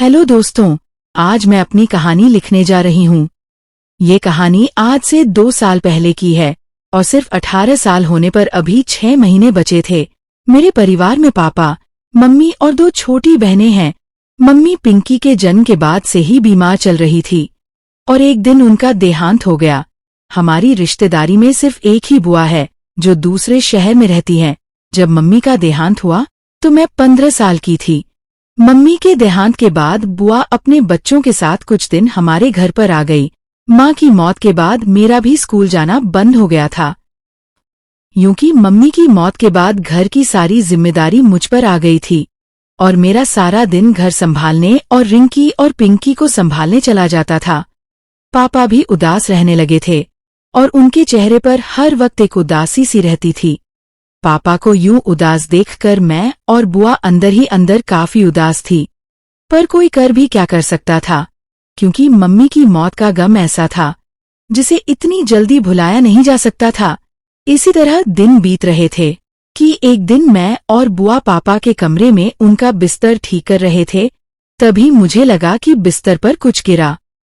Hello दोस्तों, आज मैं अपनी कहानी लिखने जा रही हूँ। ये कहानी आज से 2 साल पहले की है और सिर्फ 18 साल होने पर अभी 6 महीने बचे थे। मेरे परिवार में पापा, मम्मी और 2 छोटी बहनें हैं। मम्मी पिंकी के जन्म के बाद से ही बीमार चल रही थी और एक दिन उनका देहांत हो गया। हमारी रिश्तेदारी में सिर्फ एक ही बुआ है जो दूसरे शहर में रहती है। जब मम्मी का देहांत हुआ तो मैं 15 साल की थी। मम्मी के देहांत के बाद बुआ अपने बच्चों के साथ कुछ दिन हमारे घर पर आ गई। माँ की मौत के बाद मेरा भी स्कूल जाना बंद हो गया था। यूं कि मम्मी की मौत के बाद घर की सारी जिम्मेदारी मुझ पर आ गई थी और मेरा सारा दिन घर संभालने और रिंकी और पिंकी को संभालने चला जाता था। पापा भी उदास रहने लगे थे और उनके चेहरे पर हर वक्त एक उदासी सी रहती थी। पापा को यूं उदास देखकर मैं और बुआ अंदर ही अंदर काफी उदास थी, पर कोई कर भी क्या कर सकता था, क्योंकि मम्मी की मौत का गम ऐसा था जिसे इतनी जल्दी भुलाया नहीं जा सकता था। इसी तरह दिन बीत रहे थे कि एक दिन मैं और बुआ पापा के कमरे में उनका बिस्तर ठीक कर रहे थे। तभी मुझे लगा कि बिस्तर पर कुछ गिरा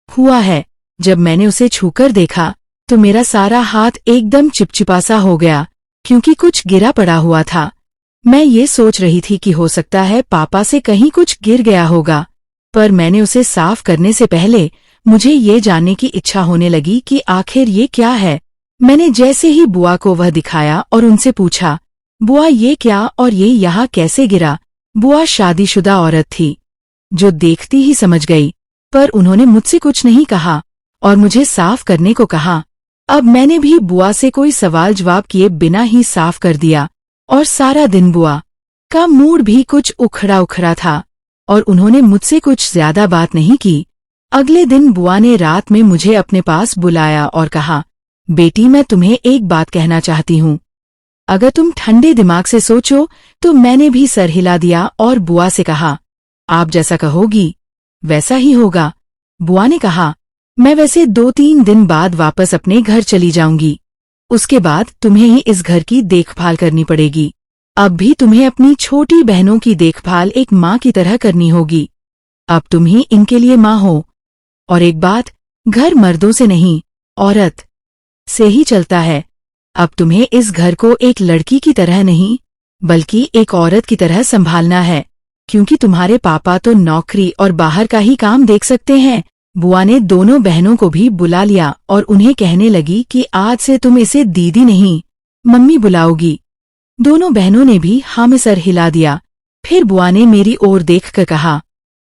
हुआ है। जब मैंने उसे छूकर देखा तो मेरा सारा हाथ एकदम चिपचिपा सा हो गया, क्योंकि कुछ गिरा पड़ा हुआ था। मैं ये सोच रही थी कि हो सकता है पापा से कहीं कुछ गिर गया होगा, पर मैंने उसे साफ करने से पहले मुझे ये जानने की इच्छा होने लगी कि आखिर ये क्या है। मैंने जैसे ही बुआ को वह दिखाया और उनसे पूछा, बुआ ये क्या और ये यहाँ कैसे गिरा? बुआ शादीशुदा औरत थी जो देखती ही समझ गई, पर उन्होंने मुझसे कुछ नहीं कहा और मुझे साफ करने को कहा। अब मैंने भी बुआ से कोई सवाल जवाब किए बिना ही साफ कर दिया और सारा दिन बुआ का मूड भी कुछ उखड़ा उखड़ा था और उन्होंने मुझसे कुछ ज्यादा बात नहीं की। अगले दिन बुआ ने रात में मुझे अपने पास बुलाया और कहा, बेटी मैं तुम्हें एक बात कहना चाहती हूँ, अगर तुम ठंडे दिमाग से सोचो तो मैंने भी सर हिला दिया और बुआ से कहा, आप जैसा कहोगी वैसा ही होगा। बुआ ने कहा, मैं वैसे 2-3 दिन बाद वापस अपने घर चली जाऊंगी, उसके बाद तुम्हें ही इस घर की देखभाल करनी पड़ेगी। अब भी तुम्हें अपनी छोटी बहनों की देखभाल एक माँ की तरह करनी होगी। अब तुम ही इनके लिए माँ हो। और एक बात, घर मर्दों से नहीं औरत से ही चलता है। अब तुम्हें इस घर को एक लड़की की तरह नहीं बल्कि एक औरत की तरह संभालना है, क्योंकि तुम्हारे पापा तो नौकरी और बाहर का ही काम देख सकते हैं। बुआ ने दोनों बहनों को भी बुला लिया और उन्हें कहने लगी कि आज से तुम इसे दीदी नहीं मम्मी बुलाओगी। दोनों बहनों ने भी हाँ में सर हिला दिया। फिर बुआ ने मेरी ओर देखकर कहा,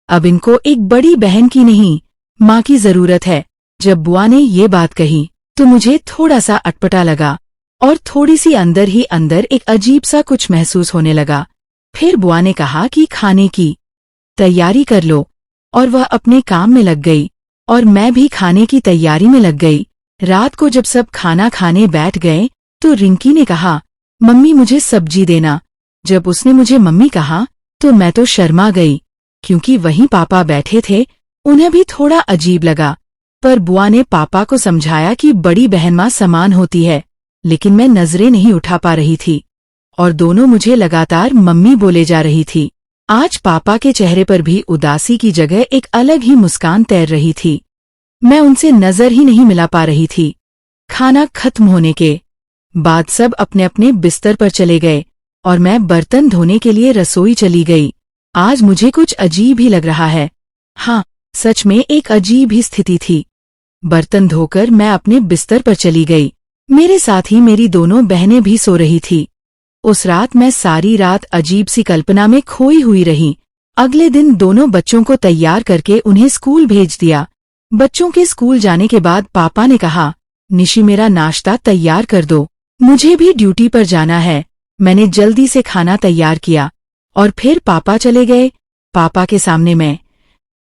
अब इनको एक बड़ी बहन की नहीं माँ की जरूरत है। जब बुआ ने ये बात कही तो मुझे थोड़ा सा अटपटा लगा और थोड़ी सी अंदर ही अंदर एक अजीब सा कुछ महसूस होने लगा। फिर बुआ ने कहा कि खाने की तैयारी कर लो और वह अपने काम में लग गई और मैं भी खाने की तैयारी में लग गई। रात को जब सब खाना खाने बैठ गए तो रिंकी ने कहा, मम्मी मुझे सब्जी देना। जब उसने मुझे मम्मी कहा तो मैं तो शर्मा गई, क्योंकि वहीं पापा बैठे थे। उन्हें भी थोड़ा अजीब लगा, पर बुआ ने पापा को समझाया कि बड़ी बहन माँ समान होती है, लेकिन मैं नजरें नहीं उठा पा रही थी और दोनों मुझे लगातार मम्मी बोले जा रही थी। आज पापा के चेहरे पर भी उदासी की जगह एक अलग ही मुस्कान तैर रही थी। मैं उनसे नजर ही नहीं मिला पा रही थी। खाना खत्म होने के बाद सब अपने अपने बिस्तर पर चले गए और मैं बर्तन धोने के लिए रसोई चली गई। आज मुझे कुछ अजीब ही लग रहा है। हाँ, सच में एक अजीब ही स्थिति थी। बर्तन धोकर मैं अपने बिस्तर पर चली गई। मेरे साथ ही मेरी दोनों बहनें भी सो रही थी। उस रात मैं सारी रात अजीब सी कल्पना में खोई हुई रही। अगले दिन दोनों बच्चों को तैयार करके उन्हें स्कूल भेज दिया। बच्चों के स्कूल जाने के बाद पापा ने कहा, निशी मेरा नाश्ता तैयार कर दो, मुझे भी ड्यूटी पर जाना है। मैंने जल्दी से खाना तैयार किया और फिर पापा चले गए। पापा के सामने मैं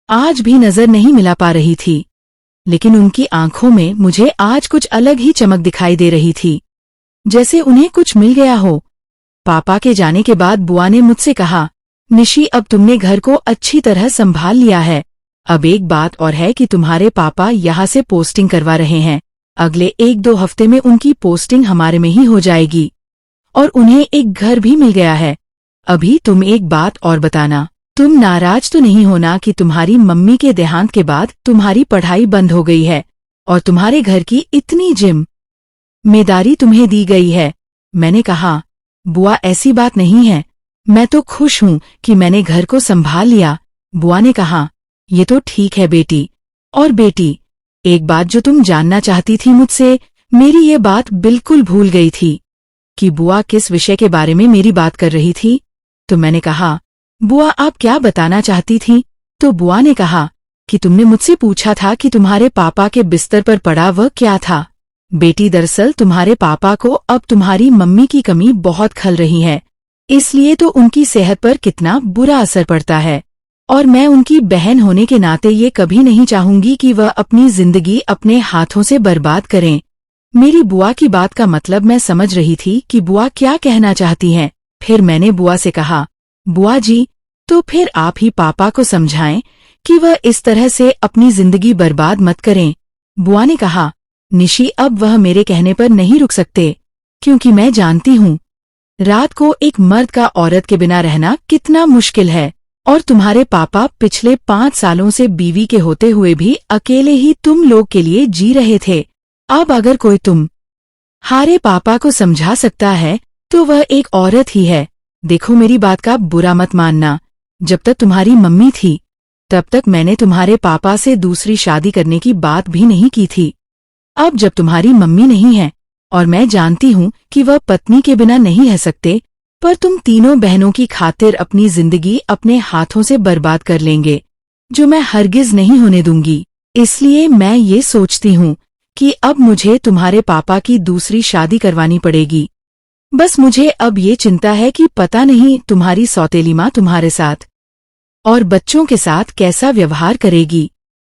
आज भी नजर नहीं मिला पा रही थी, लेकिन उनकी आंखों में मुझे आज कुछ अलग ही चमक दिखाई दे रही थी, जैसे उन्हें कुछ मिल गया हो। पापा के जाने के बाद बुआ ने मुझसे कहा, निशी अब तुमने घर को अच्छी तरह संभाल लिया है। अब एक बात और है कि तुम्हारे पापा यहाँ से पोस्टिंग करवा रहे हैं। अगले 1-2 हफ्ते में उनकी पोस्टिंग हमारे में ही हो जाएगी और उन्हें एक घर भी मिल गया है। अभी तुम एक बात और बताना, तुम नाराज तो नहीं होना कि तुम्हारी मम्मी के देहांत के बाद तुम्हारी पढ़ाई बंद हो गई है और तुम्हारे घर की इतनी जिम्मेदारी तुम्हें दी गई है। मैंने कहा, बुआ ऐसी बात नहीं है, मैं तो खुश हूँ कि मैंने घर को संभाल लिया। बुआ ने कहा, ये तो ठीक है बेटी। और बेटी, एक बात जो तुम जानना चाहती थी मुझसे, मेरी ये बात बिल्कुल भूल गई थी कि बुआ किस विषय के बारे में मेरी बात कर रही थी। तो मैंने कहा, बुआ आप क्या बताना चाहती थी? तो बुआ ने कहा कि तुमने मुझसे पूछा था कि तुम्हारे पापा के बिस्तर पर पड़ा वह क्या था। बेटी, दरअसल तुम्हारे पापा को अब तुम्हारी मम्मी की कमी बहुत खल रही है, इसलिए तो उनकी सेहत पर कितना बुरा असर पड़ता है। और मैं उनकी बहन होने के नाते ये कभी नहीं चाहूंगी कि वह अपनी जिंदगी अपने हाथों से बर्बाद करें। मेरी बुआ की बात का मतलब मैं समझ रही थी कि बुआ क्या कहना चाहती हैं। फिर मैंने बुआ से कहा, बुआ जी, तो फिर आप ही पापा को समझाएं कि वह इस तरह से अपनी जिंदगी बर्बाद मत करें। बुआ ने कहा, निशी, अब वह मेरे कहने पर नहीं रुक सकते, क्योंकि मैं जानती हूँ रात को एक मर्द का औरत के बिना रहना कितना मुश्किल है, और तुम्हारे पापा पिछले 5 सालों से बीवी के होते हुए भी अकेले ही तुम लोग के लिए जी रहे थे। अब अगर कोई तुम्हारे पापा को समझा सकता है तो वह एक औरत ही है। देखो, मेरी बात का बुरा मत मानना, जब तक तुम्हारी मम्मी थी तब तक मैंने तुम्हारे पापा से दूसरी शादी करने की बात भी नहीं की थी। अब जब तुम्हारी मम्मी नहीं है और मैं जानती हूँ कि वह पत्नी के बिना नहीं रह सकते, पर तुम तीनों बहनों की खातिर अपनी जिंदगी अपने हाथों से बर्बाद कर लेंगे, जो मैं हरगिज नहीं होने दूंगी। इसलिए मैं ये सोचती हूँ कि अब मुझे तुम्हारे पापा की दूसरी शादी करवानी पड़ेगी। बस मुझे अब ये चिंता है कि पता नहीं तुम्हारी सौतेली माँ तुम्हारे साथ और बच्चों के साथ कैसा व्यवहार करेगी।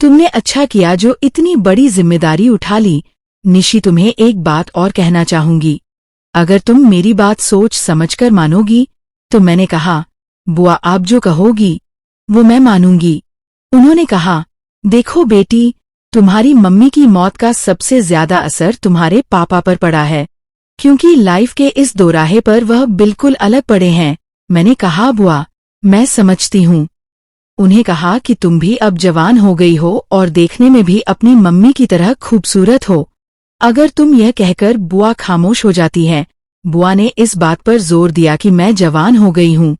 तुमने अच्छा किया जो इतनी बड़ी जिम्मेदारी उठा ली। निशी, तुम्हें एक बात और कहना चाहूंगी, अगर तुम मेरी बात सोच समझकर मानोगी तो। मैंने कहा, बुआ आप जो कहोगी वो मैं मानूंगी। उन्होंने कहा, देखो बेटी, तुम्हारी मम्मी की मौत का सबसे ज्यादा असर तुम्हारे पापा पर पड़ा है, क्योंकि लाइफ के इस दोराहे पर वह बिल्कुल अलग पड़े हैं। मैंने कहा, बुआ मैं समझती हूँ। उन्हें कहा कि तुम भी अब जवान हो गई हो और देखने में भी अपनी मम्मी की तरह खूबसूरत हो। अगर तुम यह कहकर बुआ खामोश हो जाती है। बुआ ने इस बात पर जोर दिया कि मैं जवान हो गई हूँ।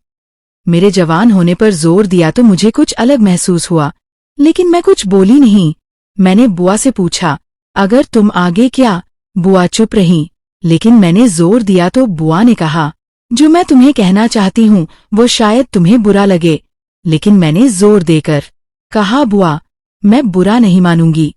मेरे जवान होने पर जोर दिया तो मुझे कुछ अलग महसूस हुआ, लेकिन मैं कुछ बोली नहीं। मैंने बुआ से पूछा, अगर तुम आगे क्या? बुआ चुप रही, लेकिन मैंने जोर दिया तो बुआ ने कहा, जो मैं तुम्हें कहना चाहती हूँ वो शायद तुम्हें बुरा लगे, लेकिन मैंने जोर देकर कहा, बुआ मैं बुरा नहीं मानूंगी।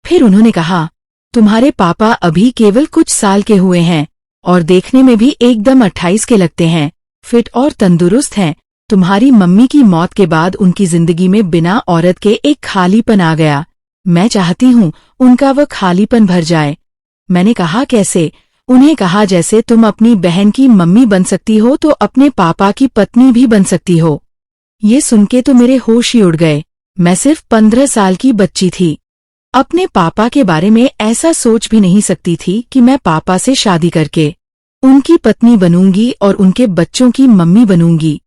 फिर उन्होंने कहा, तुम्हारे पापा अभी केवल कुछ साल के हुए हैं और देखने में भी एकदम 28 के लगते हैं, फिट और तंदुरुस्त हैं। तुम्हारी मम्मी की मौत के बाद उनकी जिंदगी में बिना औरत के एक खालीपन आ गया। मैं चाहती हूँ उनका वह खालीपन भर जाए। मैंने कहा, कैसे? उन्हें कहा, जैसे तुम अपनी बहन की मम्मी बन सकती हो तो अपने पापा की पत्नी भी बन सकती हो। ये सुनके तो मेरे होश ही उड़ गए। मैं सिर्फ 15 साल की बच्ची थी, अपने पापा के बारे में ऐसा सोच भी नहीं सकती थी कि मैं पापा से शादी करके उनकी पत्नी बनूंगी और उनके बच्चों की मम्मी बनूंगी।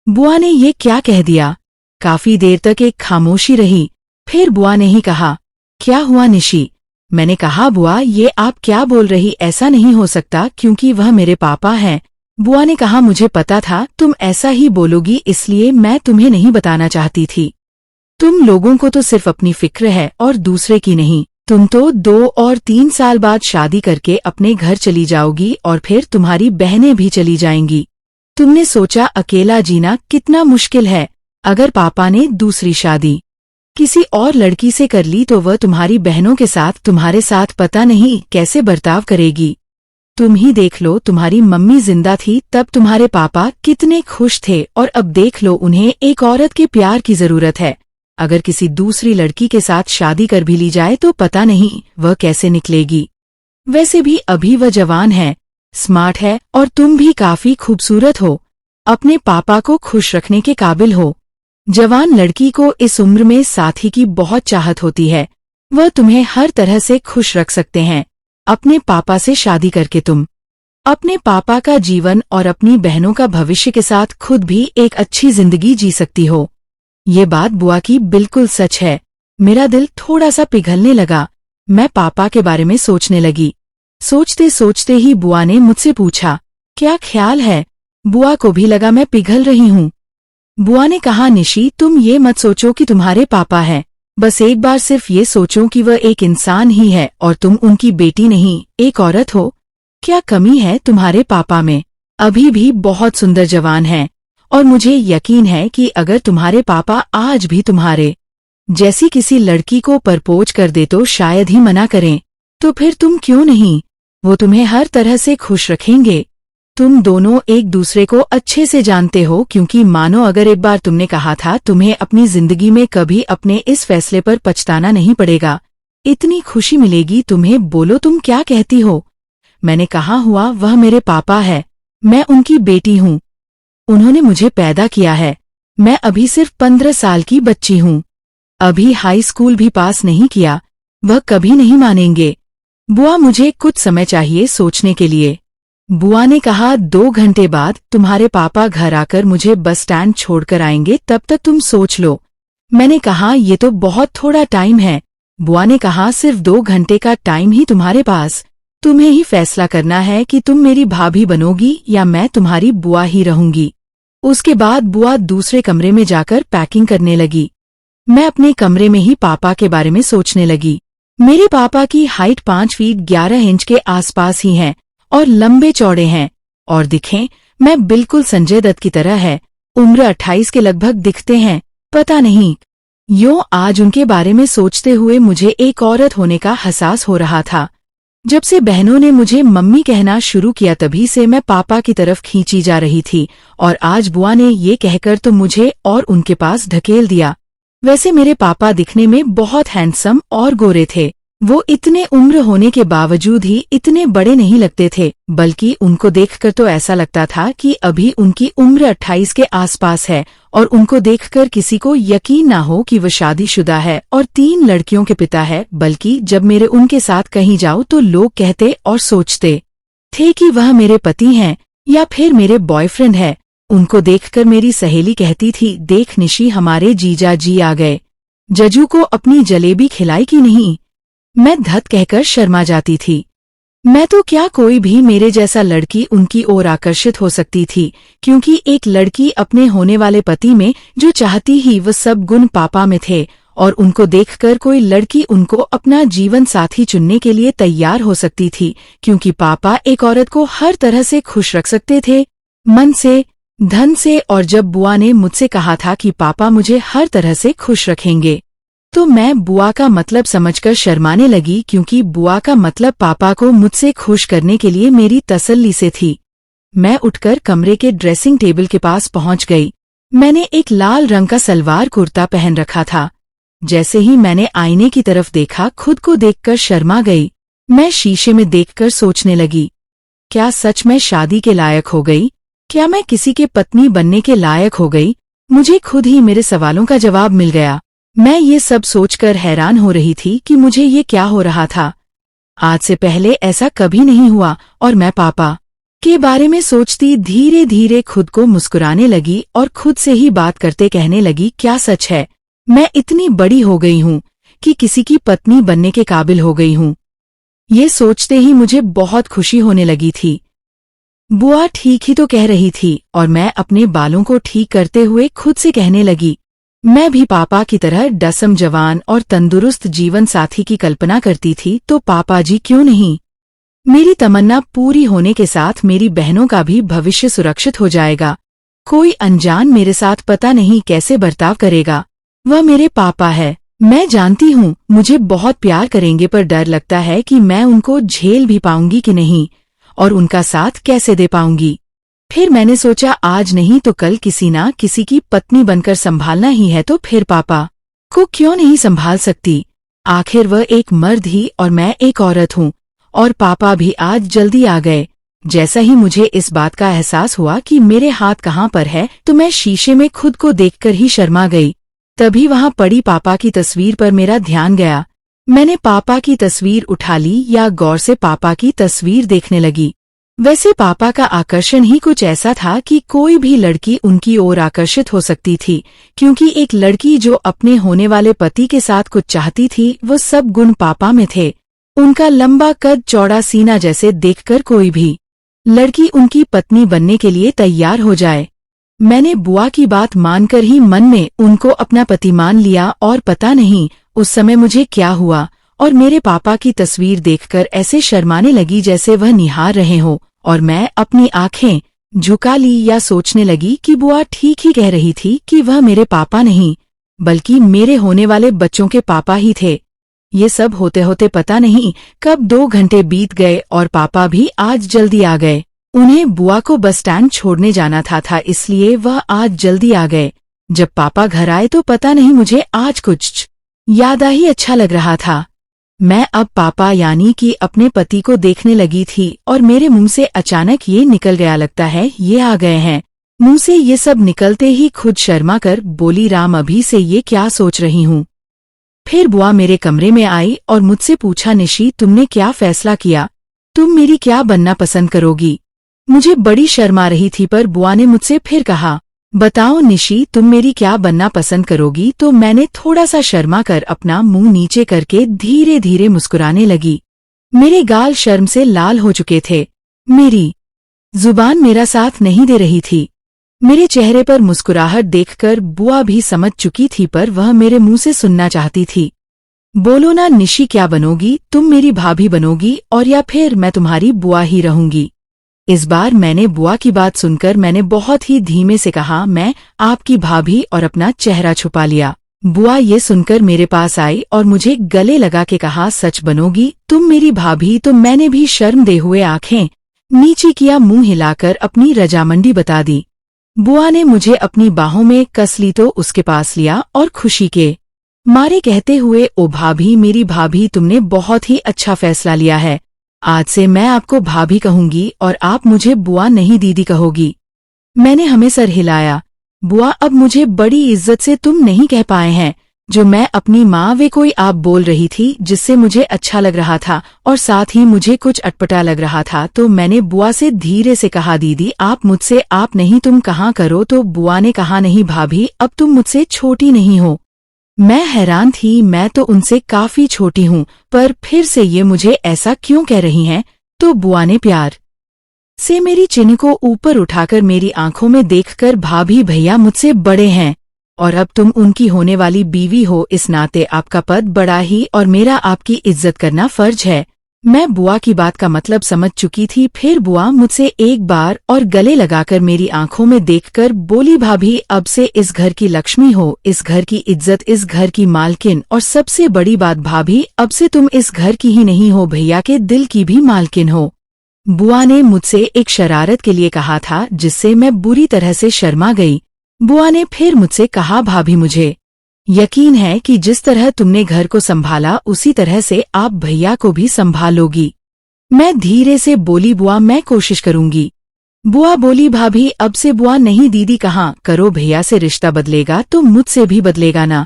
बुआ ने ये क्या कह दिया? काफी देर तक एक खामोशी रही। फिर बुआ ने ही कहा, क्या हुआ निशी? मैंने कहा, बुआ ये आप क्या बोल रही? ऐसा नहीं हो सकता क्योंकि वह मेरे पापा हैं। बुआ ने कहा, मुझे पता था तुम ऐसा ही बोलोगी, इसलिए मैं तुम्हें नहीं बताना चाहती थी। तुम लोगों को तो सिर्फ अपनी फिक्र है और दूसरे की नहीं। तुम तो 2 और 3 साल बाद शादी करके अपने घर चली जाओगी और फिर तुम्हारी बहनें भी चली जाएंगी। तुमने सोचा अकेला जीना कितना मुश्किल है। अगर पापा ने दूसरी शादी किसी और लड़की से कर ली तो वह तुम्हारी बहनों के साथ तुम्हारे साथ पता नहीं कैसे बर्ताव करेगी। तुम ही देख लो, तुम्हारी मम्मी जिंदा थी तब तुम्हारे पापा कितने खुश थे, और अब देख लो उन्हें एक औरत के प्यार की जरूरत है। अगर किसी दूसरी लड़की के साथ शादी कर भी ली जाए तो पता नहीं वह कैसे निकलेगी। वैसे भी अभी वह जवान है, स्मार्ट है और तुम भी काफी खूबसूरत हो, अपने पापा को खुश रखने के काबिल हो। जवान लड़की को इस उम्र में साथी की बहुत चाहत होती है। वह तुम्हें हर तरह से खुश रख सकते हैं। अपने पापा से शादी करके तुम अपने पापा का जीवन और अपनी बहनों का भविष्य के साथ खुद भी एक अच्छी जिंदगी जी सकती हो। ये बात बुआ की बिल्कुल सच है। मेरा दिल थोड़ा सा पिघलने लगा। मैं पापा के बारे में सोचने लगी। सोचते सोचते ही बुआ ने मुझसे पूछा, क्या ख्याल है? बुआ को भी लगा मैं पिघल रही हूँ। बुआ ने कहा, निशी, तुम ये मत सोचो कि तुम्हारे पापा हैं। बस एक बार सिर्फ ये सोचो कि वह एक इंसान ही है और तुम उनकी बेटी नहीं, एक औरत हो। क्या कमी है तुम्हारे पापा में? अभी भी बहुत सुंदर जवान हैं और मुझे यकीन है कि अगर तुम्हारे पापा आज भी तुम्हारे जैसी किसी लड़की को प्रपोज कर दे तो शायद ही मना करें। तो फिर तुम क्यों नहीं? वो तुम्हें हर तरह से खुश रखेंगे। तुम दोनों एक दूसरे को अच्छे से जानते हो, क्योंकि मानो अगर एक बार तुमने कहा था तुम्हें अपनी जिंदगी में कभी अपने इस फैसले पर पछताना नहीं पड़ेगा, इतनी खुशी मिलेगी तुम्हें। बोलो तुम क्या कहती हो? मैंने कहा, हुआ वह मेरे पापा है, मैं उनकी बेटी हूँ। उन्होंने मुझे पैदा किया है। मैं अभी सिर्फ 15 साल की बच्ची हूँ, अभी हाई स्कूल भी पास नहीं किया। वह कभी नहीं मानेंगे। बुआ, मुझे कुछ समय चाहिए सोचने के लिए। बुआ ने कहा, 2 घंटे बाद तुम्हारे पापा घर आकर मुझे बस स्टैंड छोड़कर आएंगे, तब तक तुम सोच लो। मैंने कहा, ये तो बहुत थोड़ा टाइम है। बुआ ने कहा, सिर्फ 2 घंटे का टाइम ही तुम्हारे पास। तुम्हें ही फैसला करना है कि तुम मेरी भाभी बनोगी या मैं तुम्हारी बुआ ही रहूंगी। उसके बाद बुआ दूसरे कमरे में जाकर पैकिंग करने लगी। मैं अपने कमरे में ही पापा के बारे में सोचने लगी। मेरे पापा की हाइट 5 फीट 11 इंच के आसपास ही है और लंबे चौड़े हैं और दिखें मैं बिल्कुल संजय दत्त की तरह है। उम्र 28 के लगभग दिखते हैं। पता नहीं यूं आज उनके बारे में सोचते हुए मुझे एक औरत होने का एहसास हो रहा था। जब से बहनों ने मुझे मम्मी कहना शुरू किया तभी से मैं पापा की तरफ खींची जा रही थी और आज बुआ ने ये कहकर तो मुझे और उनके पास ढकेल दिया। वैसे मेरे पापा दिखने में बहुत हैंडसम और गोरे थे। वो इतने उम्र होने के बावजूद ही इतने बड़े नहीं लगते थे, बल्कि उनको देखकर तो ऐसा लगता था कि अभी उनकी उम्र 28 के आसपास है और उनको देखकर किसी को यकीन ना हो कि वो शादीशुदा है और 3 लड़कियों के पिता है। बल्कि जब मेरे उनके साथ कहीं जाऊं तो लोग कहते और सोचते थे कि वह मेरे पति हैं या फिर मेरे बॉयफ्रेंड है। उनको देखकर मेरी सहेली कहती थी, देख निशी, हमारे जीजा जी आ गए। जजू को अपनी जलेबी खिलाई कि नहीं? मैं धत कहकर शर्मा जाती थी। मैं तो क्या, कोई भी मेरे जैसा लड़की उनकी ओर आकर्षित हो सकती थी, क्योंकि एक लड़की अपने होने वाले पति में जो चाहती ही वह सब गुण पापा में थे और उनको देखकर कोई लड़की उनको अपना जीवन साथी चुनने के लिए तैयार हो सकती थी, क्योंकि पापा एक औरत को हर तरह से खुश रख सकते थे, मन से, धन से। और जब बुआ ने मुझसे कहा था कि पापा मुझे हर तरह से खुश रखेंगे, तो मैं बुआ का मतलब समझकर शर्माने लगी, क्योंकि बुआ का मतलब पापा को मुझसे खुश करने के लिए मेरी तसल्ली से थी। मैं उठकर कमरे के ड्रेसिंग टेबल के पास पहुंच गई। मैंने एक लाल रंग का सलवार कुर्ता पहन रखा था। जैसे ही मैंने आईने की तरफ देखा, खुद को देखकर शर्मा गई। मैं शीशे में देखकर सोचने लगी, क्या सच में शादी के लायक हो गई? क्या मैं किसी के पत्नी बनने के लायक हो गई? मुझे खुद ही मेरे सवालों का जवाब मिल गया। मैं ये सब सोचकर हैरान हो रही थी कि मुझे ये क्या हो रहा था। आज से पहले ऐसा कभी नहीं हुआ और मैं पापा के बारे में सोचती धीरे धीरे खुद को मुस्कुराने लगी और खुद से ही बात करते कहने लगी, क्या सच है, मैं इतनी बड़ी हो गई हूँ कि किसी की पत्नी बनने के काबिल हो गई हूँ। ये सोचते ही मुझे बहुत खुशी होने लगी थी। बुआ ठीक ही तो कह रही थी और मैं अपने बालों को ठीक करते हुए खुद से कहने लगी, मैं भी पापा की तरह डसम जवान और तंदुरुस्त जीवन साथी की कल्पना करती थी, तो पापा जी क्यों नहीं? मेरी तमन्ना पूरी होने के साथ मेरी बहनों का भी भविष्य सुरक्षित हो जाएगा। कोई अनजान मेरे साथ पता नहीं कैसे बर्ताव करेगा। वह मेरे पापा है। मैं जानती हूँ मुझे बहुत प्यार करेंगे, पर डर लगता है कि मैं उनको झेल भी पाऊंगी कि नहीं और उनका साथ कैसे दे पाऊंगी। फिर मैंने सोचा, आज नहीं तो कल किसी ना किसी की पत्नी बनकर संभालना ही है, तो फिर पापा को क्यों नहीं संभाल सकती? आखिर वह एक मर्द ही और मैं एक औरत हूँ और पापा भी आज जल्दी आ गए। जैसा ही मुझे इस बात का एहसास हुआ कि मेरे हाथ कहाँ पर है, तो मैं शीशे में खुद को देखकर ही शर्मा गई। तभी वहाँ पड़ी पापा की तस्वीर पर मेरा ध्यान गया। मैंने पापा की तस्वीर उठा ली या गौर से पापा की तस्वीर देखने लगी। वैसे पापा का आकर्षण ही कुछ ऐसा था कि कोई भी लड़की उनकी ओर आकर्षित हो सकती थी, क्योंकि एक लड़की जो अपने होने वाले पति के साथ कुछ चाहती थी वो सब गुण पापा में थे। उनका लंबा कद, चौड़ा सीना जैसे देखकर कोई भी लड़की उनकी पत्नी बनने के लिए तैयार हो जाए। मैंने बुआ की बात मानकर ही मन में उनको अपना पति मान लिया और पता नहीं उस समय मुझे क्या हुआ और मेरे पापा की तस्वीर देखकर ऐसे शर्माने लगी जैसे वह निहार रहे हो, और मैं अपनी आंखें झुका ली या सोचने लगी कि बुआ ठीक ही कह रही थी कि वह मेरे पापा नहीं बल्कि मेरे होने वाले बच्चों के पापा ही थे। ये सब होते होते पता नहीं कब 2 घंटे बीत गए और पापा भी आज जल्दी आ गए। उन्हें बुआ को बस स्टैंड छोड़ने जाना था इसलिए वह आज जल्दी आ गए। जब पापा घर आए तो पता नहीं मुझे आज कुछ यादा ही अच्छा लग रहा था। मैं अब पापा यानी कि अपने पति को देखने लगी थी और मेरे मुंह से अचानक ये निकल गया, लगता है ये आ गए हैं। मुंह से ये सब निकलते ही खुद शर्मा कर बोली, राम अभी से ये क्या सोच रही हूँ। फिर बुआ मेरे कमरे में आई और मुझसे पूछा, निशी तुमने क्या फैसला किया, तुम मेरी क्या बनना पसंद करोगी। मुझे बड़ी शर्म आ रही थी पर बुआ ने मुझसे फिर कहा, बताओ निशी तुम मेरी क्या बनना पसंद करोगी। तो मैंने थोड़ा सा शर्मा कर अपना मुंह नीचे करके धीरे धीरे मुस्कुराने लगी। मेरे गाल शर्म से लाल हो चुके थे, मेरी जुबान मेरा साथ नहीं दे रही थी। मेरे चेहरे पर मुस्कुराहट देखकर बुआ भी समझ चुकी थी पर वह मेरे मुंह से सुनना चाहती थी। बोलो ना निशी, क्या बनोगी, तुम मेरी भाभी बनोगी और या फिर मैं तुम्हारी बुआ ही रहूंगी। इस बार मैंने बुआ की बात सुनकर मैंने बहुत ही धीमे से कहा, मैं आपकी भाभी, और अपना चेहरा छुपा लिया। बुआ ये सुनकर मेरे पास आई और मुझे गले लगा के कहा, सच बनोगी तुम मेरी भाभी। तो मैंने भी शर्म दे हुए आंखें नीचे किया, मुंह हिलाकर अपनी रजामंदी बता दी। बुआ ने मुझे अपनी बाहों में कस ली तो उसके पास लिया और खुशी के मारे कहते हुए, ओ भाभी, मेरी भाभी, तुमने बहुत ही अच्छा फैसला लिया है। आज से मैं आपको भाभी कहूंगी और आप मुझे बुआ नहीं दीदी कहोगी। मैंने हमें सर हिलाया। बुआ अब मुझे बड़ी इज्जत से तुम नहीं कह पाए हैं। जो मैं अपनी माँ वे कोई आप बोल रही थी जिससे मुझे अच्छा लग रहा था और साथ ही मुझे कुछ अटपटा लग रहा था। तो मैंने बुआ से धीरे से कहा, दीदी आप मुझसे आप नहीं तुम कहाँ करो। तो बुआ ने कहा, नहीं भाभी, अब तुम मुझसे छोटी नहीं हो। मैं हैरान थी, मैं तो उनसे काफी छोटी हूँ, पर फिर से ये मुझे ऐसा क्यों कह रही हैं। तो बुआ ने प्यार से मेरी चिन्ह को ऊपर उठाकर मेरी आंखों में देखकर, भाभी भैया मुझसे बड़े हैं और अब तुम उनकी होने वाली बीवी हो, इस नाते आपका पद बड़ा ही और मेरा आपकी इज्जत करना फर्ज है। मैं बुआ की बात का मतलब समझ चुकी थी। फिर बुआ मुझसे एक बार और गले लगाकर मेरी आंखों में देखकर बोली, भाभी अब से इस घर की लक्ष्मी हो, इस घर की इज्जत, इस घर की मालकिन, और सबसे बड़ी बात भाभी, अब से तुम इस घर की ही नहीं हो, भैया के दिल की भी मालकिन हो। बुआ ने मुझसे एक शरारत के लिए कहा था जिससे मैं बुरी तरह से शर्मा गई। बुआ ने फिर मुझसे कहा, भाभी मुझे यकीन है कि जिस तरह तुमने घर को संभाला उसी तरह से आप भैया को भी संभालोगी। मैं धीरे से बोली, बुआ मैं कोशिश करूंगी। बुआ बोली, भाभी अब से बुआ नहीं दीदी कहाँ करो, भैया से रिश्ता बदलेगा तो मुझसे भी बदलेगा ना।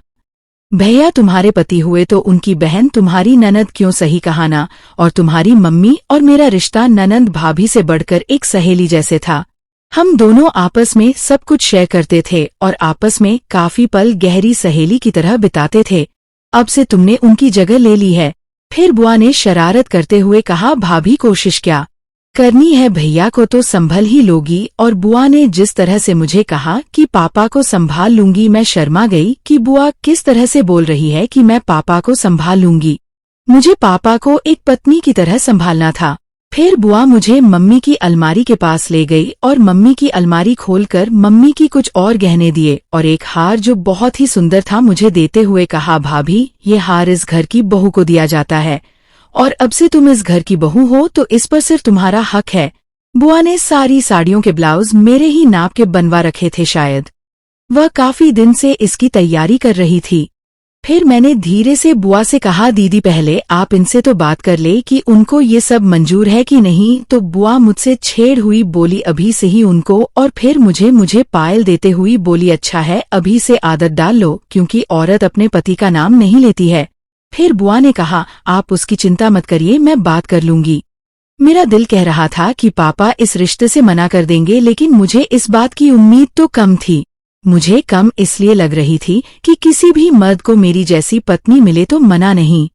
भैया तुम्हारे पति हुए तो उनकी बहन तुम्हारी ननद, क्यों सही कहा ना। और तुम्हारी मम्मी और मेरा रिश्ता ननंद भाभी से बढ़कर एक सहेली जैसे था। हम दोनों आपस में सब कुछ शेयर करते थे और आपस में काफी पल गहरी सहेली की तरह बिताते थे। अब से तुमने उनकी जगह ले ली है। फिर बुआ ने शरारत करते हुए कहा, भाभी कोशिश क्या करनी है, भैया को तो संभल ही लोगी। और बुआ ने जिस तरह से मुझे कहा कि पापा को संभाल लूंगी, मैं शर्मा गई कि बुआ किस तरह से बोल रही है कि मैं पापा को संभाल लूंगी। मुझे पापा को एक पत्नी की तरह संभालना था। फिर बुआ मुझे मम्मी की अलमारी के पास ले गई और मम्मी की अलमारी खोलकर मम्मी की कुछ और गहने दिए और एक हार जो बहुत ही सुंदर था मुझे देते हुए कहा, भाभी ये हार इस घर की बहू को दिया जाता है और अब से तुम इस घर की बहू हो तो इस पर सिर्फ तुम्हारा हक है। बुआ ने सारी साड़ियों के ब्लाउज मेरे ही नाप के बनवा रखे थे, शायद वह काफी दिन से इसकी तैयारी कर रही थी। फिर मैंने धीरे से बुआ से कहा, दीदी पहले आप इनसे तो बात कर ले कि उनको ये सब मंजूर है कि नहीं। तो बुआ मुझसे छेड़ हुई बोली, अभी से ही उनको। और फिर मुझे पायल देते हुई बोली, अच्छा है अभी से आदत डाल लो क्योंकि औरत अपने पति का नाम नहीं लेती है। फिर बुआ ने कहा, आप उसकी चिंता मत करिए, मैं बात कर लूंगी। मेरा दिल कह रहा था कि पापा इस रिश्ते से मना कर देंगे, लेकिन मुझे इस बात की उम्मीद तो कम थी। मुझे कम इसलिए लग रही थी कि किसी भी मर्द को मेरी जैसी पत्नी मिले तो मना नहीं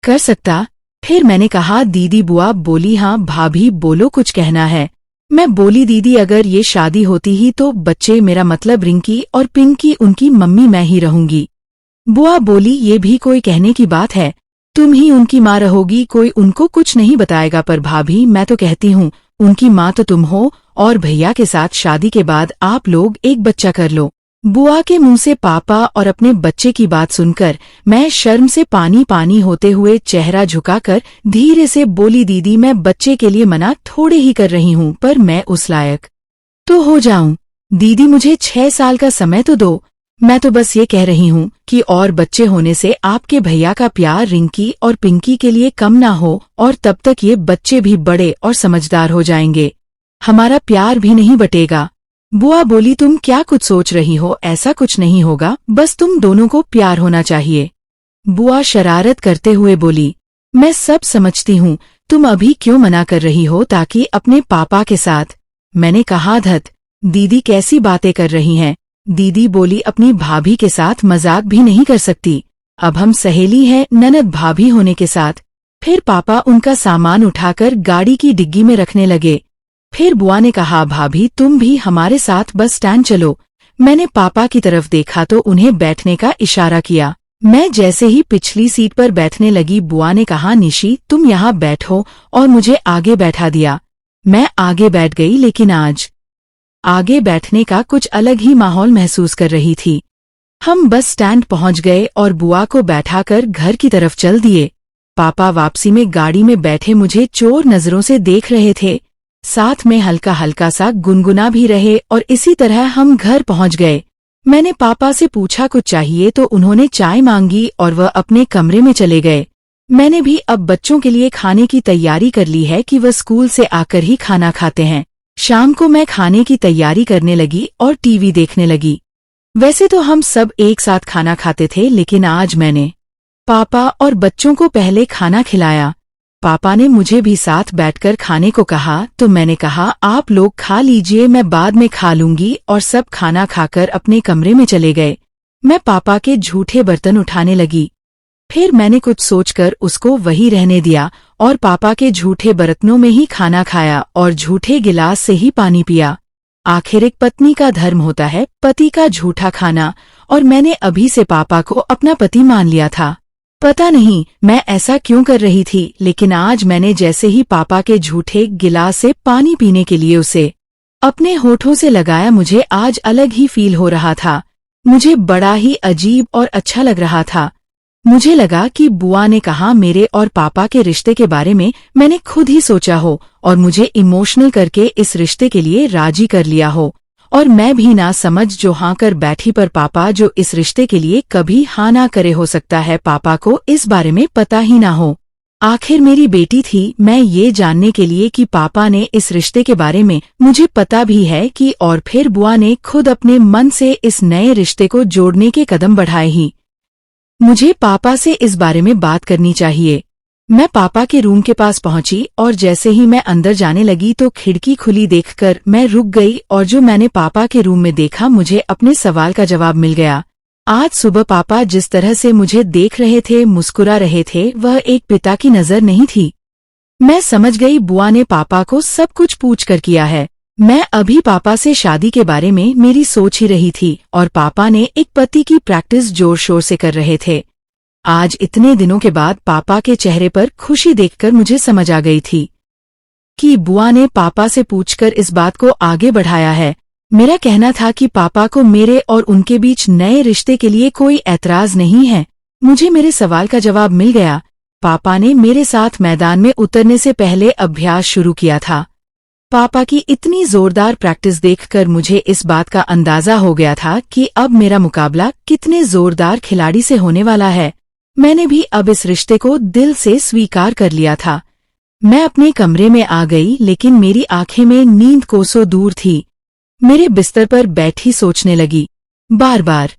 कर सकता। फिर मैंने कहा, दीदी। बुआ बोली, हाँ भाभी बोलो, कुछ कहना है। मैं बोली, दीदी अगर ये शादी होती ही तो बच्चे, मेरा मतलब रिंकी और पिंकी, उनकी मम्मी मैं ही रहूंगी। बुआ बोली, ये भी कोई कहने की बात है, तुम ही उनकी माँ रहोगी, कोई उनको कुछ नहीं बताएगा। पर भाभी मैं तो कहती हूँ, उनकी माँ तो तुम हो, और भैया के साथ शादी के बाद आप लोग एक बच्चा कर लो। बुआ के मुंह से पापा और अपने बच्चे की बात सुनकर मैं शर्म से पानी पानी होते हुए चेहरा झुकाकर धीरे से बोली, दीदी मैं बच्चे के लिए मना थोड़े ही कर रही हूँ, पर मैं उस लायक तो हो जाऊं। दीदी मुझे 6 साल का समय तो दो। मैं तो बस ये कह रही हूँ कि और बच्चे होने से आपके भैया का प्यार रिंकी और पिंकी के लिए कम ना हो, और तब तक ये बच्चे भी बड़े और समझदार हो जाएंगे, हमारा प्यार भी नहीं बटेगा। बुआ बोली, तुम क्या कुछ सोच रही हो, ऐसा कुछ नहीं होगा, बस तुम दोनों को प्यार होना चाहिए। बुआ शरारत करते हुए बोली, मैं सब समझती हूँ, तुम अभी क्यों मना कर रही हो, ताकि अपने पापा के साथ। मैंने कहा, धत दीदी कैसी बातें कर रही हैं। दीदी बोली, अपनी भाभी के साथ मजाक भी नहीं कर सकती, अब हम सहेली हैं ननद भाभी होने के साथ। फिर पापा उनका सामान उठाकर गाड़ी की डिग्गी में रखने लगे। फिर बुआ ने कहा, भाभी तुम भी हमारे साथ बस स्टैंड चलो। मैंने पापा की तरफ देखा तो उन्हें बैठने का इशारा किया। मैं जैसे ही पिछली सीट पर बैठने लगी, बुआ ने कहा, निशी तुम यहाँ बैठो, और मुझे आगे बैठा दिया। मैं आगे बैठ गई, लेकिन आज आगे बैठने का कुछ अलग ही माहौल महसूस कर रही थी। हम बस स्टैंड पहुंच गए और बुआ को बैठाकर घर की तरफ चल दिए। पापा वापसी में गाड़ी में बैठे मुझे चोर नजरों से देख रहे थे, साथ में हल्का हल्का सा गुनगुना भी रहे, और इसी तरह हम घर पहुंच गए। मैंने पापा से पूछा कुछ चाहिए तो उन्होंने चाय मांगी और वह अपने कमरे में चले गए। मैंने भी अब बच्चों के लिए खाने की तैयारी कर ली है कि वह स्कूल से आकर ही खाना खाते हैं। शाम को मैं खाने की तैयारी करने लगी और टीवी देखने लगी। वैसे तो हम सब एक साथ खाना खाते थे, लेकिन आज मैंने पापा और बच्चों को पहले खाना खिलाया। पापा ने मुझे भी साथ बैठकर खाने को कहा, तो मैंने कहा, आप लोग खा लीजिए, मैं बाद में खा लूंगी, और सब खाना खाकर अपने कमरे में चले गए। मैं पापा के झूठे बर्तन उठाने लगी। फिर मैंने कुछ सोचकर उसको वही रहने दिया और पापा के झूठे बर्तनों में ही खाना खाया और झूठे गिलास से ही पानी पिया। आखिर एक पत्नी का धर्म होता है पति का झूठा खाना, और मैंने अभी से पापा को अपना पति मान लिया था। पता नहीं मैं ऐसा क्यों कर रही थी, लेकिन आज मैंने जैसे ही पापा के झूठे गिलास से पानी पीने के लिए उसे अपने होठों से लगाया, मुझे आज अलग ही फील हो रहा था। मुझे बड़ा ही अजीब और अच्छा लग रहा था। मुझे लगा कि बुआ ने कहा मेरे और पापा के रिश्ते के बारे में मैंने खुद ही सोचा हो और मुझे इमोशनल करके इस रिश्ते के लिए राजी कर लिया हो, और मैं भी ना समझ जो हाँ कर बैठी, पर पापा जो इस रिश्ते के लिए कभी हाँ ना करे, हो सकता है पापा को इस बारे में पता ही ना हो। आखिर मेरी बेटी थी, मैं ये जानने के लिए कि पापा ने इस रिश्ते के बारे में मुझे पता भी है कि, और फिर बुआ ने खुद अपने मन से इस नए रिश्ते को जोड़ने के कदम बढ़ाए ही। मुझे पापा से इस बारे में बात करनी चाहिए। मैं पापा के रूम के पास पहुंची और जैसे ही मैं अंदर जाने लगी तो खिड़की खुली देखकर मैं रुक गई, और जो मैंने पापा के रूम में देखा मुझे अपने सवाल का जवाब मिल गया। आज सुबह पापा जिस तरह से मुझे देख रहे थे, मुस्कुरा रहे थे, वह एक पिता की नजर नहीं थी। मैं समझ गई बुआ ने पापा को सब कुछ पूछकर किया है। मैं अभी पापा से शादी के बारे में मेरी सोच ही रही थी और पापा ने एक पति की प्रैक्टिस जोर शोर से कर रहे थे। आज इतने दिनों के बाद पापा के चेहरे पर खुशी देखकर मुझे समझ आ गई थी कि बुआ ने पापा से पूछकर इस बात को आगे बढ़ाया है। मेरा कहना था कि पापा को मेरे और उनके बीच नए रिश्ते के लिए कोई ऐतराज नहीं है। मुझे मेरे सवाल का जवाब मिल गया। पापा ने मेरे साथ मैदान में उतरने से पहले अभ्यास शुरू किया था। पापा की इतनी जोरदार प्रैक्टिस देखकर मुझे इस बात का अंदाजा हो गया था कि अब मेरा मुकाबला कितने जोरदार खिलाड़ी से होने वाला है। मैंने भी अब इस रिश्ते को दिल से स्वीकार कर लिया था। मैं अपने कमरे में आ गई, लेकिन मेरी आंखें में नींद कोसों दूर थी। मेरे बिस्तर पर बैठी सोचने लगी। बार बार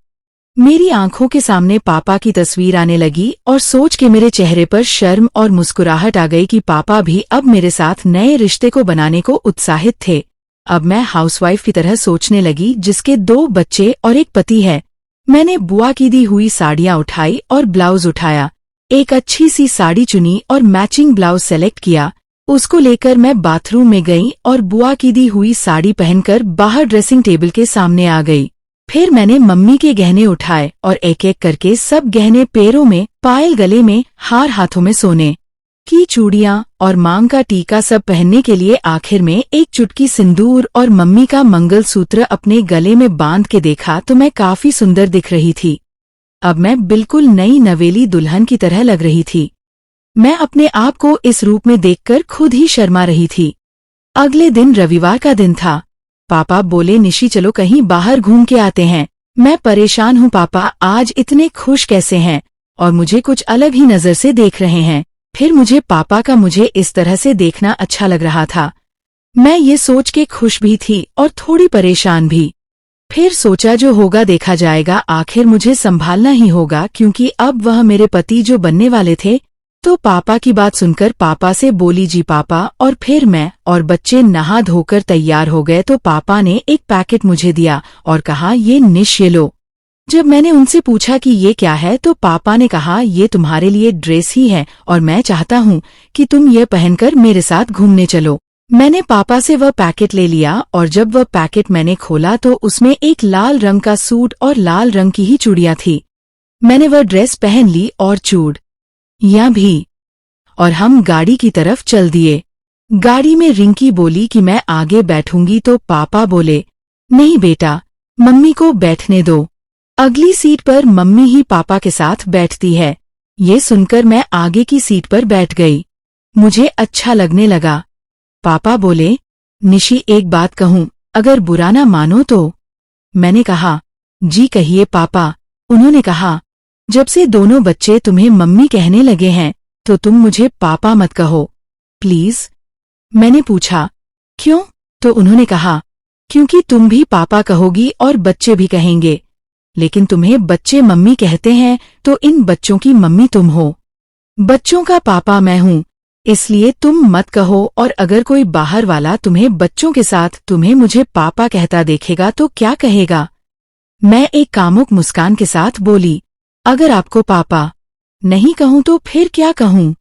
मेरी आंखों के सामने पापा की तस्वीर आने लगी और सोच के मेरे चेहरे पर शर्म और मुस्कुराहट आ गई कि पापा भी अब मेरे साथ नए रिश्ते को बनाने को उत्साहित थे। अब मैं हाउसवाइफ की तरह सोचने लगी जिसके 2 बच्चे और एक पति है। मैंने बुआ की दी हुई साड़ियां उठाई और ब्लाउज उठाया, एक अच्छी सी साड़ी चुनी और मैचिंग ब्लाउज सेलेक्ट किया। उसको लेकर मैं बाथरूम में गई और बुआ की दी हुई साड़ी पहनकर बाहर ड्रेसिंग टेबल के सामने आ गई। फिर मैंने मम्मी के गहने उठाए और एक एक करके सब गहने पैरों में, पायल गले में, हार हाथों में, सोने की चूड़ियां और मांग का टीका सब पहनने के लिए आखिर में एक चुटकी सिंदूर और मम्मी का मंगलसूत्र अपने गले में बांध के देखा तो मैं काफी सुंदर दिख रही थी। अब मैं बिल्कुल नई नवेली दुल्हन की तरह लग रही थी। मैं अपने आप को इस रूप में देखकर खुद ही शर्मा रही थी। अगले दिन रविवार का दिन था। पापा बोले, निशी चलो कहीं बाहर घूम के आते हैं। मैं परेशान हूँ पापा, आज इतने खुश कैसे हैं और मुझे कुछ अलग ही नजर से देख रहे हैं। फिर मुझे पापा का मुझे इस तरह से देखना अच्छा लग रहा था। मैं ये सोच के खुश भी थी और थोड़ी परेशान भी। फिर सोचा जो होगा देखा जाएगा, आखिर मुझे संभालना ही होगा क्योंकि अब वह मेरे पति जो बनने वाले थे। तो पापा की बात सुनकर पापा से बोली, जी पापा। और फिर मैं और बच्चे नहा धोकर तैयार हो गए तो पापा ने एक पैकेट मुझे दिया और कहा, ये निश ये लो। जब मैंने उनसे पूछा कि ये क्या है तो पापा ने कहा, ये तुम्हारे लिए ड्रेस ही है और मैं चाहता हूँ कि तुम ये पहनकर मेरे साथ घूमने चलो। मैंने पापा से वह पैकेट ले लिया और जब वह पैकेट मैंने खोला तो उसमें एक लाल रंग का सूट और लाल रंग की ही चूड़ियां थी। मैंने वह ड्रेस पहन ली और चूड़ियां भी, और हम गाड़ी की तरफ चल दिए। गाड़ी में रिंकी बोली कि मैं आगे बैठूंगी तो पापा बोले, नहीं बेटा, मम्मी को बैठने दो। अगली सीट पर मम्मी ही पापा के साथ बैठती है। ये सुनकर मैं आगे की सीट पर बैठ गई। मुझे अच्छा लगने लगा। पापा बोले, निशी एक बात कहूं, अगर बुरा ना मानो तो। मैंने कहा, जी कहिए पापा। उन्होंने कहा, जब से दोनों बच्चे तुम्हें मम्मी कहने लगे हैं तो तुम मुझे पापा मत कहो प्लीज। मैंने पूछा, क्यों? तो उन्होंने कहा, क्योंकि तुम भी पापा कहोगी और बच्चे भी कहेंगे, लेकिन तुम्हें बच्चे मम्मी कहते हैं तो इन बच्चों की मम्मी तुम हो। बच्चों का पापा मैं हूँ, इसलिए तुम मत कहो। और अगर कोई बाहर वाला तुम्हें बच्चों के साथ तुम्हें मुझे पापा कहता देखेगा तो क्या कहेगा? मैं एक कामुक मुस्कान के साथ बोली, अगर आपको पापा नहीं कहूं तो फिर क्या कहूं?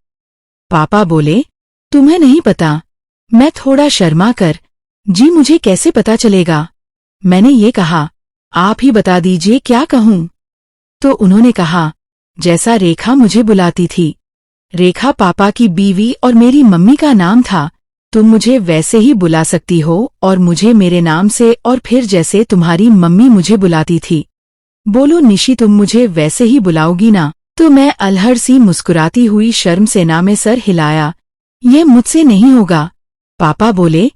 पापा बोले, तुम्हें नहीं पता। मैं थोड़ा शर्मा कर, जी मुझे कैसे पता चलेगा? मैंने ये कहा, आप ही बता दीजिए क्या कहूं? तो उन्होंने कहा, जैसा रेखा मुझे बुलाती थी। रेखा पापा की बीवी और मेरी मम्मी का नाम था। तुम मुझे वैसे ही बुला सकती हो और मुझे मेरे नाम से, और फिर जैसे तुम्हारी मम्मी मुझे बुलाती थी। बोलो निशी, तुम मुझे वैसे ही बुलाओगी ना? तो मैं अलहड़ सी मुस्कुराती हुई शर्म से ना में सर हिलाया। ये मुझसे नहीं होगा। पापा बोले,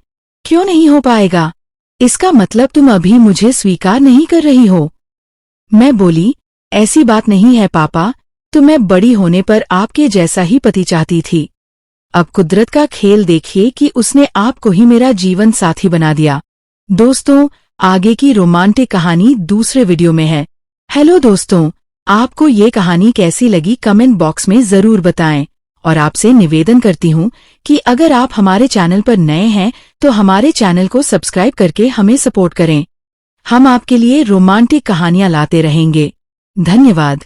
क्यों नहीं हो पाएगा? इसका मतलब तुम अभी मुझे स्वीकार नहीं कर रही हो। मैं बोली, ऐसी बात नहीं है पापा, तो मैं बड़ी होने पर आपके जैसा ही पति चाहती थी। अब कुदरत का खेल देखिए कि उसने आपको ही मेरा जीवन साथी बना दिया। दोस्तों, आगे की रोमांटिक कहानी दूसरे वीडियो में है। हेलो दोस्तों, आपको ये कहानी कैसी लगी कमेंट बॉक्स में जरूर बताएं। और आपसे निवेदन करती हूँ कि अगर आप हमारे चैनल पर नए हैं तो हमारे चैनल को सब्सक्राइब करके हमें सपोर्ट करें। हम आपके लिए रोमांटिक कहानियां लाते रहेंगे। धन्यवाद।